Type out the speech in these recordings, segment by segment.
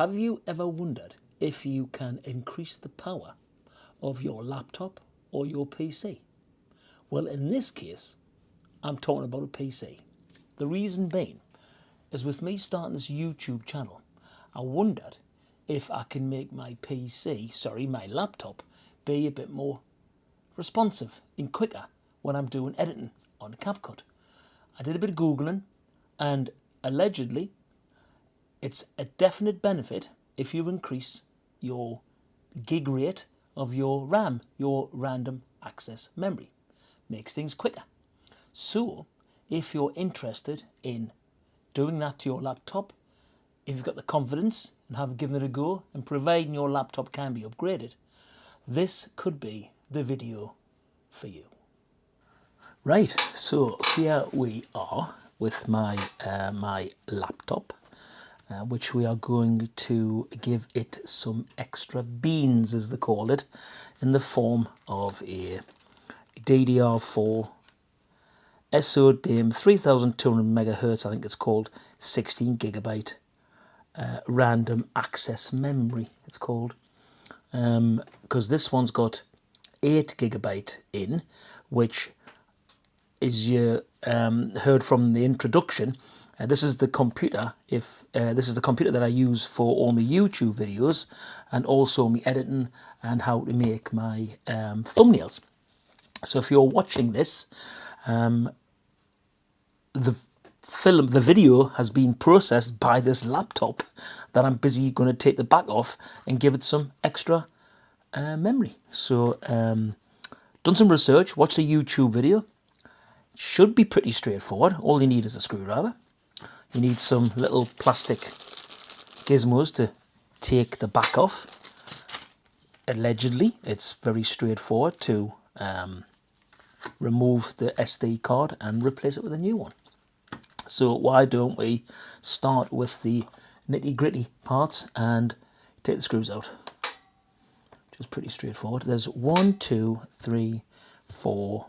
Have you ever wondered if you can increase the power of your laptop or your PC? Well, in this case, I'm talking about a PC. The reason being is with me starting this YouTube channel, I wondered if I can make my my laptop, be a bit more responsive and quicker when I'm doing editing on CapCut. I did a bit of Googling, and allegedly it's a definite benefit if you increase your gig rate of your RAM, your random access memory. Makes things quicker. So if you're interested in doing that to your laptop, if you've got the confidence and have given it a go, and providing your laptop can be upgraded, this could be the video for you. Right, so here we are with my laptop, which we are going to give it some extra beans, as they call it, in the form of a DDR4 SODIMM 3200 megahertz, I think it's called, 16 gigabyte random access memory, it's called, because this one's got 8 gigabyte in, which is you heard from the introduction. This is the computer. This is the computer that I use for all my YouTube videos, and also me editing and how to make my thumbnails. So if you're watching this, the video has been processed by this laptop that I'm busy going to take the back off and give it some extra memory. So done some research, watched a YouTube video. Should be pretty straightforward. All you need is a screwdriver. You need some little plastic gizmos to take the back off. Allegedly, it's very straightforward to remove the SD card and replace it with a new one. So why don't we start with the nitty-gritty parts and take the screws out. Just pretty straightforward. There's 1, 2, 3, 4,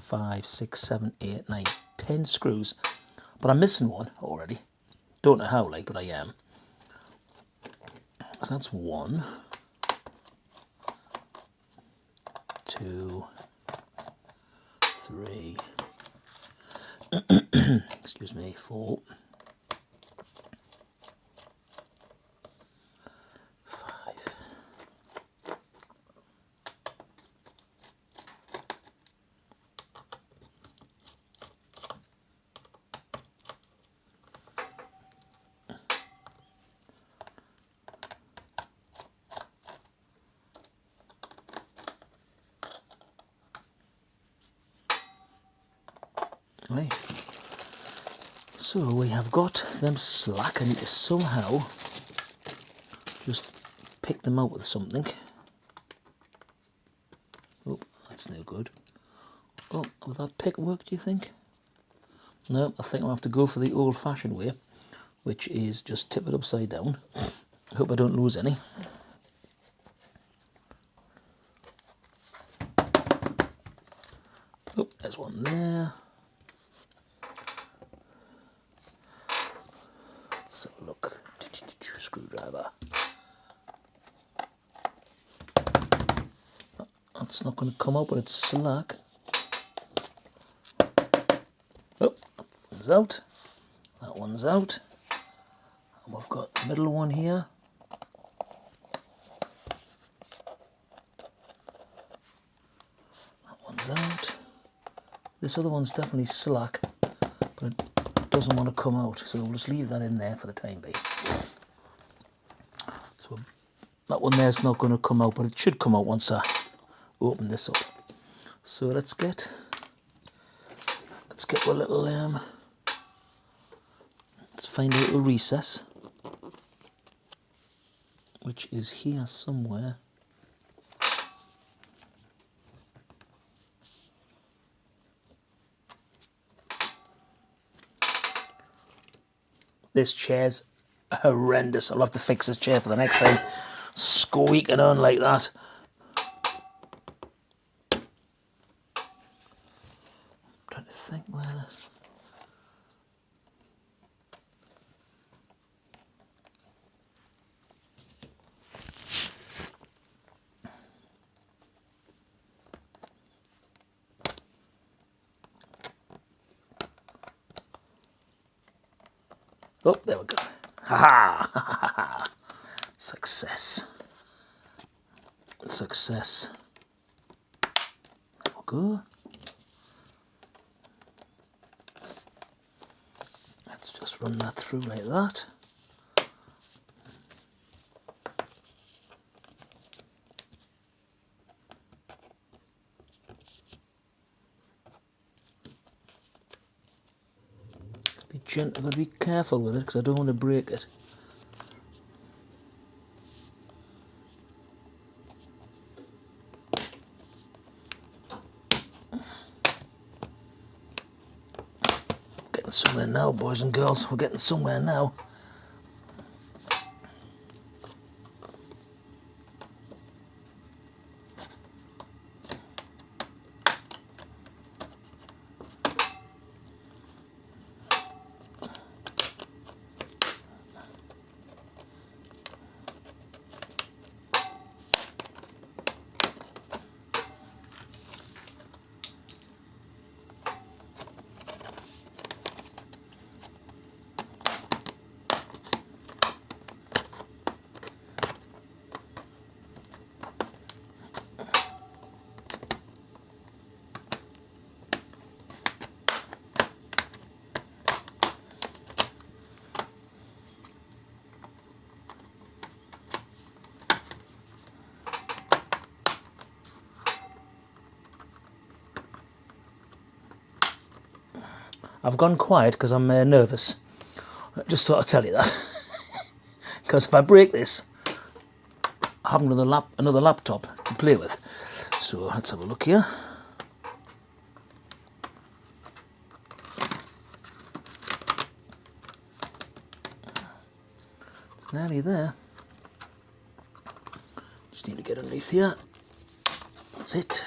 5, 6, 7, 8, 9, 10 screws, but I'm missing one already. Don't know how, but I am. So that's 1, 2, 3, excuse me, 4, 5, right. So we have got them slack. I need to somehow just pick them out with something. Oh, that's no good. Oh, will that pick work, do you think? No, I think I'll have to go for the old-fashioned way, which is just tip it upside down. I hope I don't lose any. Oh, there's one there. Let's have a look. Screwdriver. That's not going to come out, but it's slack. Oh, that one's out. That one's out. And we've got the middle one here. That one's out. This other one's definitely slack, but it doesn't want to come out, so we'll just leave that in there for the time being. So that one there's not going to come out, but it should come out once I open this up. So let's get a little let's find a little recess, which is here somewhere. This chair's horrendous. I'll have to fix this chair for the next time. Squeaking on like that. I'm trying to think where the... Oh, there we go. Ha ha! Success. Success. There we go. Let's just run that through like that. Be gentle, but be careful with it because I don't want to break it. Getting somewhere now, boys and girls. We're getting somewhere now. I've gone quiet because I'm nervous. Just thought I'd tell you that. Because if I break this, I have another laptop to play with. So let's have a look here. It's nearly there. Just need to get underneath here. That's it.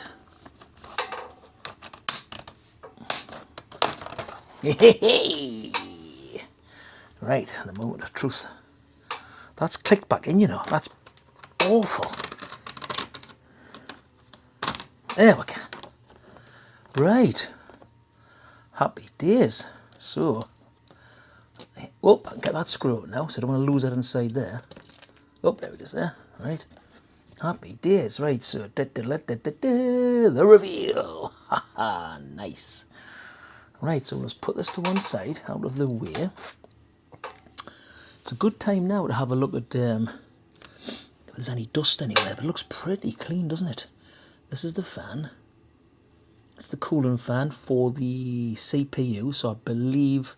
Right, the moment of truth. That's clicked back in, you know. That's awful. There we go. Right. Happy days. So, oh, I can get that screw up now, so I don't want to lose that inside there. Oh, there it is there. Right. Happy days. Right, so the reveal. Haha, nice. Right, so let's put this to one side, out of the way. It's a good time now to have a look at if there's any dust anywhere, but it looks pretty clean, doesn't it? This is the fan. It's the cooling fan for the CPU, so I believe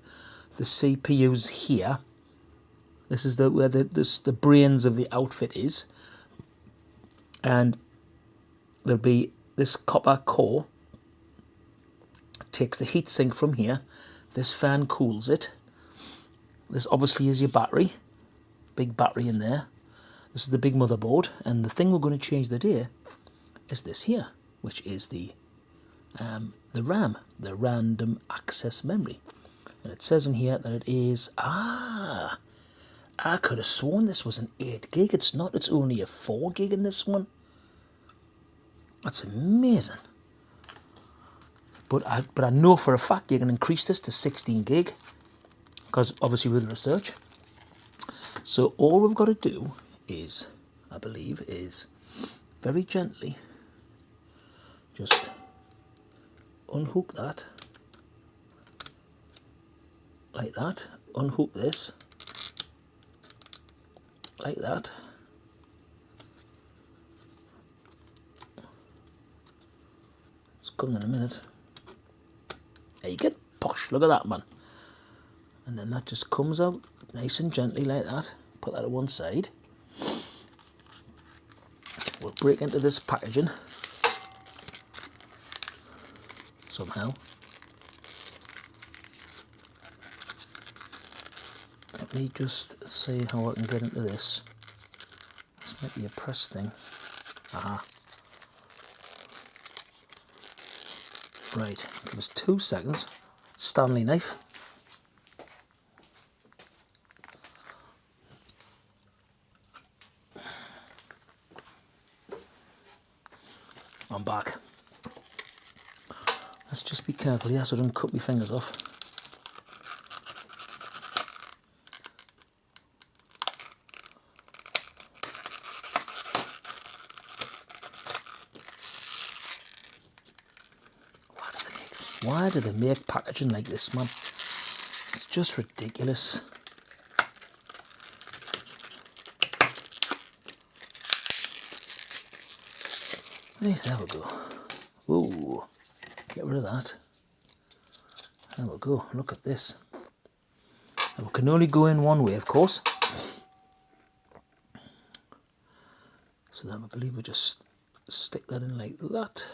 the CPU's here. This is where the brains of the outfit is. And there'll be this copper core. Takes the heatsink from here. This fan cools it. This obviously is your battery. Big battery in there. This is the big motherboard. And the thing we're going to change today is this here, which is the RAM, the random access memory. And it says in here that it is, I could have sworn this was an 8 gig. It's not, it's only a 4 gig in this one. That's amazing. But I know for a fact you can increase this to 16 gig, because obviously with research. So all we've got to do is, I believe, is very gently just unhook that, like that, unhook this, like that. It's coming in a minute. There you get posh, look at that, man. And then that just comes out nice and gently like that. Put that to one side. We'll break into this packaging somehow. Let me just see how I can get into this. This might be a press thing. Aha. Right, give us 2 seconds. Stanley knife. I'm back. Let's just be careful here so I don't cut my fingers off. Why do they make packaging like this, man? It's just ridiculous. Right, there we go. Whoa, get rid of that. There we go, look at this. Now we can only go in one way, of course. So then I believe we just stick that in like that.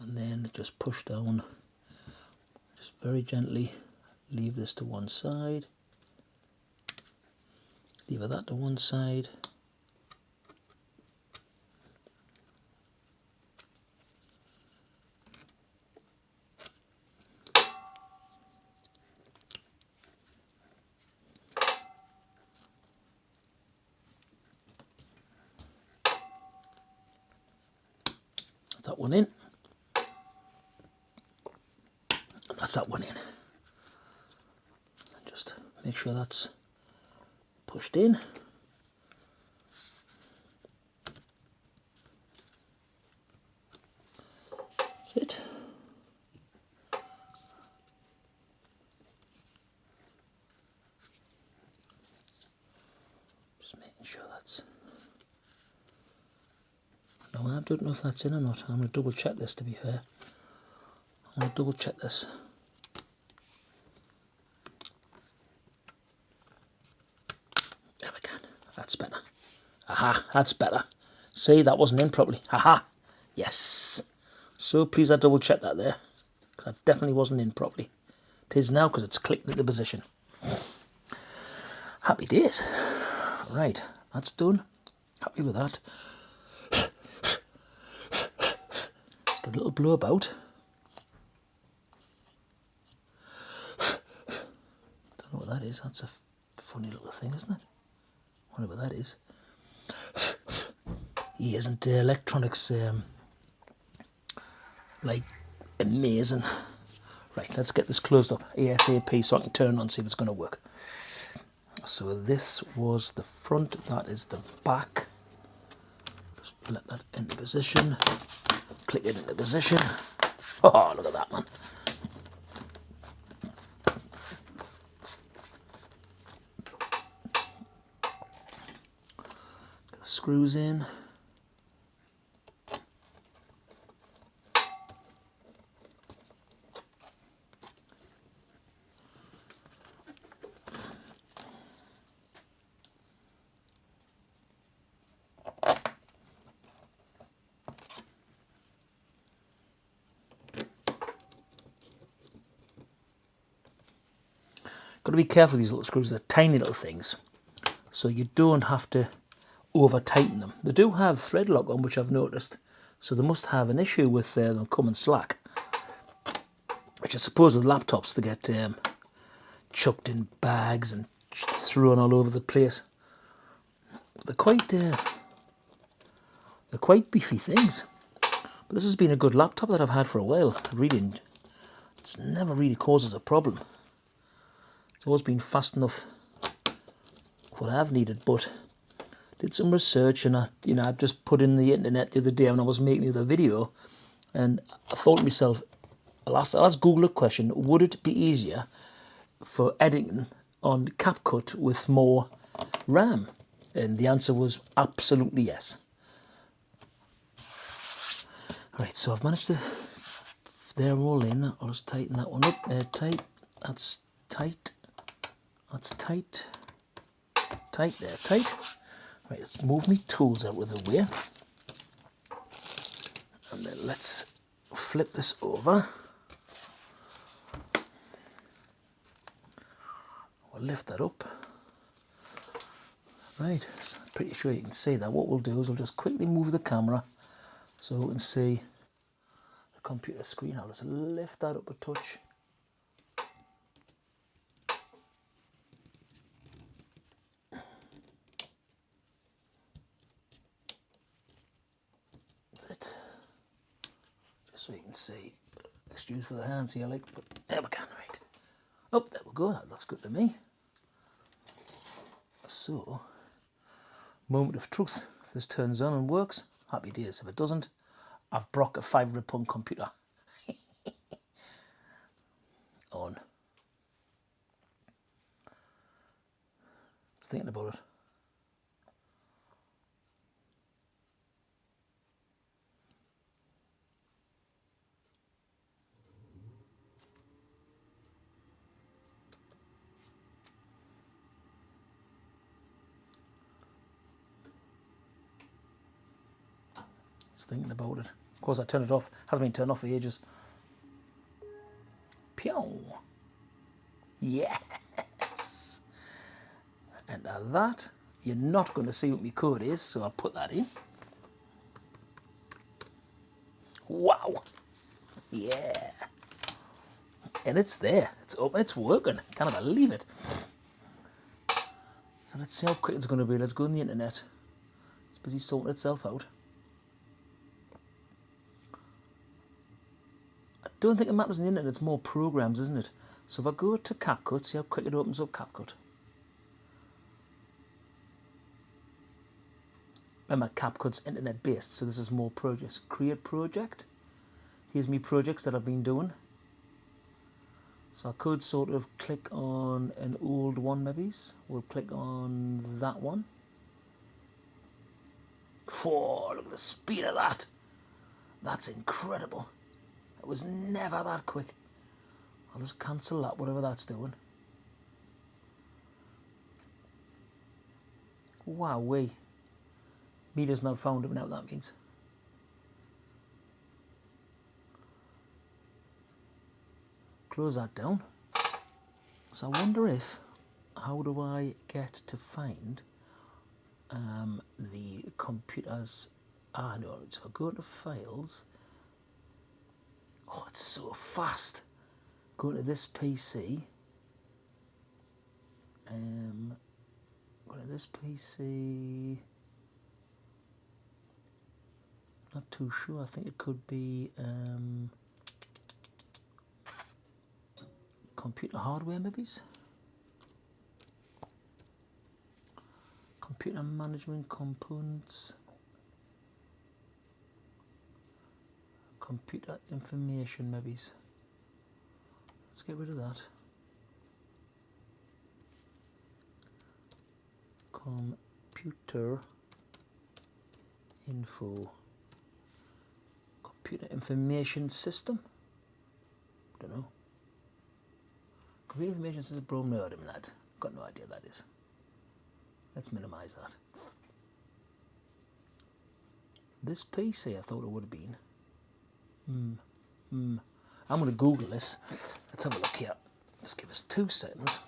And then just push down, just very gently leave this to one side. Leave that to one side. That one in. That's that one in. And just make sure that's pushed in. That's it. Just making sure that's... No, I don't know if that's in or not. I'm going to double check this, to be fair. I'm going to double check this. There we go. That's better. Aha, that's better. See, that wasn't in properly. Aha, yes. So please I double check that there, because that definitely wasn't in properly. It is now because it's clicked into position. Happy days. Right, that's done. Happy with that. Get a little blow about. Don't know what that is. That's a funny little thing, isn't it? Whatever that is. He isn't electronics like amazing. Right, let's get this closed up ASAP so I can turn it on and see if it's going to work. So this was the front, that is the back. Just let that into position. Click it into position. Oh, look at that, man. Get the screws in. Got to be careful with these little screws. They're tiny little things, so you don't have to over tighten them. They do have thread lock on, which I've noticed, so they must have an issue with them coming slack, which I suppose with laptops they get chucked in bags and thrown all over the place. They're quite beefy things. But this has been a good laptop that I've had for a while. Really, it's never really causes a problem. It's always been fast enough for what I've needed, but did some research and I've just put in the internet the other day when I was making the other video, and I thought to myself, I'll ask Google a question: would it be easier for editing on CapCut with more RAM? And the answer was absolutely yes. Right, so I've managed to, they're all in. I'll just tighten that one up. They're tight. That's tight. That's tight. Tight, there, tight. Right, let's move me tools out of the way. And then let's flip this over. We'll lift that up. Right, so I'm pretty sure you can see that. What we'll do is we'll just quickly move the camera so we can see the computer screen. I'll just lift that up a touch. It. Just so you can see. Excuse for the hands here, like, but there we go, right. Oh, there we go, that looks good to me. So, moment of truth. If this turns on and works, happy days. If it doesn't, I've broke a £500 computer. On. Just thinking about it. Just thinking about it. Of course, I turned it off. Hasn't been turned off for ages. Pew. Yes. And that, you're not going to see what my code is, so I'll put that in. Wow. Yeah. And it's there. It's open. It's working. Can't believe it. So let's see how quick it's going to be. Let's go on the internet. It's busy sorting itself out. I don't think it matters on the internet. It's more programs, isn't it? So if I go to CapCut, see how quick it opens up CapCut. Remember, CapCut's internet based, so this is more projects. Create project. Here's me projects that I've been doing. So I could sort of click on an old one maybe. We'll click on that one. Whoa, look at the speed of that. That's incredible. It was never that quick. I'll just cancel that, whatever that's doing. Wowee. Meter's not found, but now that means. Close that down. So I wonder if, how do I get to find the computers? No, so I go to files. Oh, it's so fast. Go to this PC. Go to this PC. Not too sure. I think it could be computer hardware, maybe. Computer management components. Computer information, maybe. Let's get rid of that. Computer info. Computer information system. Don't know. Computer information system program. No, I don't know that. Got no idea what that is. Let's minimize that. This PC, I thought it would have been. I'm going to Google this. Let's have a look here. Just give us 2 seconds.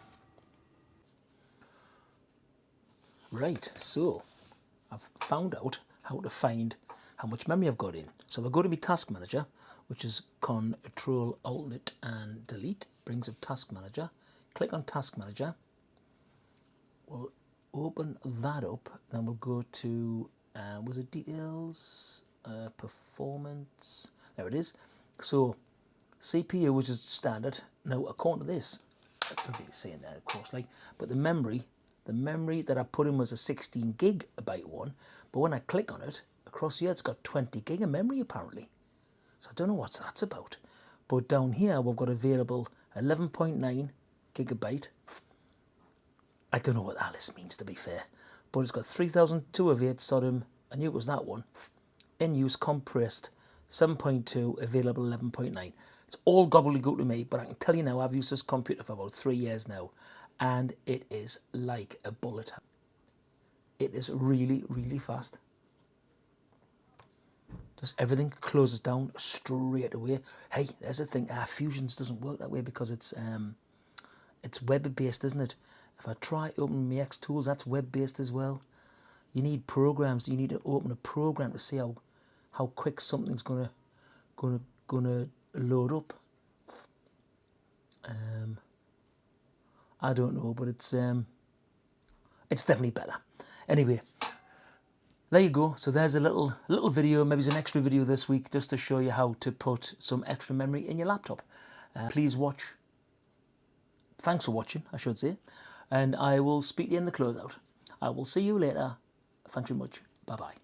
Right, so I've found out how to find how much memory I've got in. So if I go to my task manager, which is Control Alt and Delete, brings up task manager. Click on task manager. We'll open that up. Then we'll go to was it details, performance. There it is. So CPU, which is standard. Now according to this, I don't think it's saying that, of course, like, but the memory that I put in was a 16 gigabyte one. But when I click on it, across here it's got 20 gig of memory apparently. So I don't know what that's about. But down here we've got available 11.9 gigabyte. I don't know what that list means, to be fair. But it's got 3002 of 8 Sodom. I knew it was that one. In use compressed 7.2, available 11.9. It's all gobbledygook to me, but I can tell you now, I've used this computer for about 3 years now, and it is like a bullet. It is really, really fast. Just everything closes down straight away. Hey, there's the thing. Fusions doesn't work that way because it's web-based, isn't it? If I try open my Xtools, that's web-based as well. You need programs. You need to open a program to see how quick something's gonna load up. I don't know, but it's definitely better. Anyway, there you go. So there's a little video, maybe it's an extra video this week, just to show you how to put some extra memory in your laptop. Please watch. Thanks for watching, I should say. And I will speak to you in the closeout. I will see you later. Thanks very much. Bye-bye.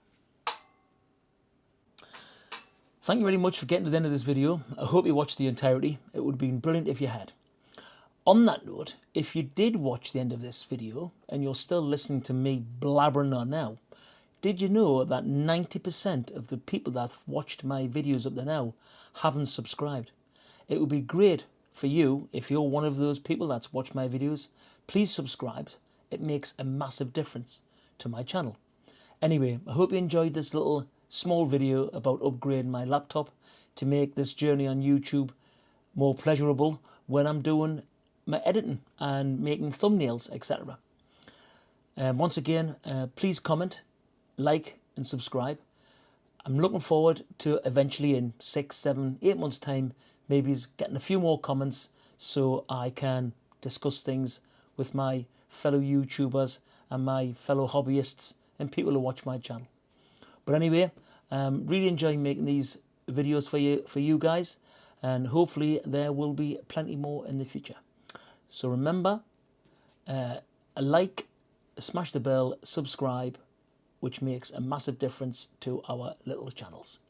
Thank you very much for getting to the end of this video. I hope you watched the entirety. It would have been brilliant if you had. On that note, if you did watch the end of this video and you're still listening to me blabbering on now, did you know that 90% of the people that have watched my videos up to now haven't subscribed? It would be great for you, if you're one of those people that's watched my videos, please subscribe. It makes a massive difference to my channel. Anyway, I hope you enjoyed this little small video about upgrading my laptop to make this journey on YouTube more pleasurable when I'm doing my editing and making thumbnails, etc. Once again, please comment, like and subscribe. I'm looking forward to eventually in 6, 7, 8 months time maybe getting a few more comments so I can discuss things with my fellow YouTubers and my fellow hobbyists and people who watch my channel. But anyway, really enjoying making these videos for you guys, and hopefully there will be plenty more in the future. So remember, like, smash the bell, subscribe, which makes a massive difference to our little channels.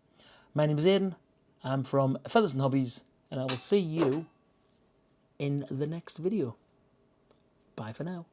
My name is Aidan. I'm from Feathers and Hobbies, and I will see you in the next video. Bye for now.